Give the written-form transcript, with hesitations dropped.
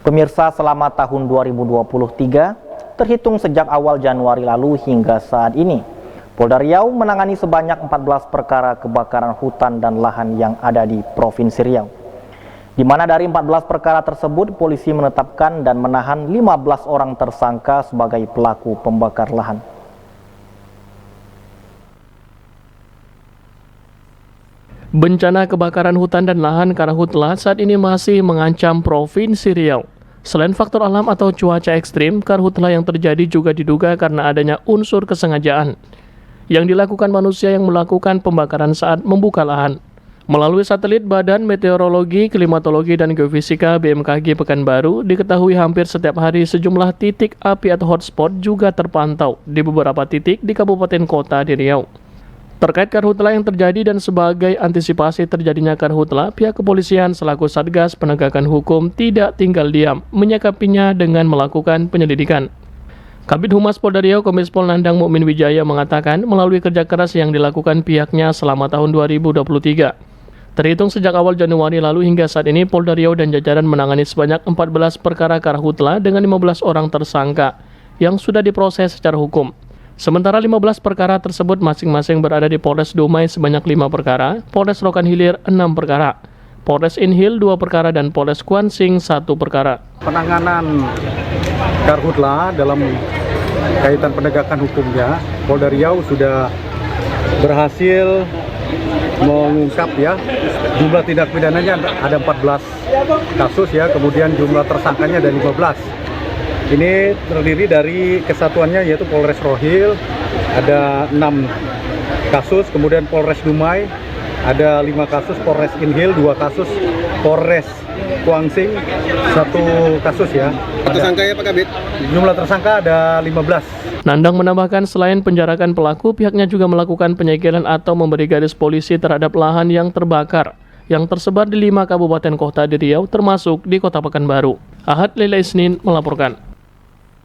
Pemirsa, selama tahun 2023, terhitung sejak awal Januari lalu hingga saat ini, Polda Riau menangani sebanyak 14 perkara kebakaran hutan dan lahan yang ada di Provinsi Riau. Di mana dari 14 perkara tersebut, polisi menetapkan dan menahan 15 orang tersangka sebagai pelaku pembakar lahan. Bencana kebakaran hutan dan lahan karhutla saat ini masih mengancam Provinsi Riau. Selain faktor alam atau cuaca ekstrim, karhutla yang terjadi juga diduga karena adanya unsur kesengajaan yang dilakukan manusia yang melakukan pembakaran saat membuka lahan. Melalui satelit Badan Meteorologi, Klimatologi, dan Geofisika BMKG Pekanbaru, diketahui hampir setiap hari sejumlah titik api atau hotspot juga terpantau di beberapa titik di kabupaten kota di Riau. Terkait karhutla yang terjadi dan sebagai antisipasi terjadinya karhutla, pihak kepolisian selaku Satgas Penegakan Hukum tidak tinggal diam, menyikapinya dengan melakukan penyelidikan. Kabid Humas Polda Riau Kombes Pol Nandang Mukmin Wijaya mengatakan melalui kerja keras yang dilakukan pihaknya selama tahun 2023. Terhitung sejak awal Januari lalu hingga saat ini, Polda Riau dan jajaran menangani sebanyak 14 perkara karhutla dengan 15 orang tersangka yang sudah diproses secara hukum. Sementara 15 perkara tersebut masing-masing berada di Polres Dumai sebanyak 5 perkara, Polres Rokan Hilir 6 perkara, Polres Inhil 2 perkara, dan Polres Kuansing 1 perkara. Penanganan karhutla dalam kaitan penegakan hukumnya, Polda Riau sudah berhasil mengungkap jumlah tindak pidananya ada 14 kasus kemudian jumlah tersangkanya ada 15. Ini terdiri dari kesatuannya yaitu Polres Rohil ada 6 kasus, kemudian Polres Dumai ada 5 kasus, Polres Inhil 2 kasus, Polres Kuansing 1 kasus Tersangkanya Pak Kabid? Jumlah tersangka ada 15. Nandang menambahkan selain penjarakan pelaku, pihaknya juga melakukan penyegelan atau memberi garis polisi terhadap lahan yang terbakar yang tersebar di 5 kabupaten kota di Riau termasuk di Kota Pekanbaru. Ahad Lila Isnin melaporkan.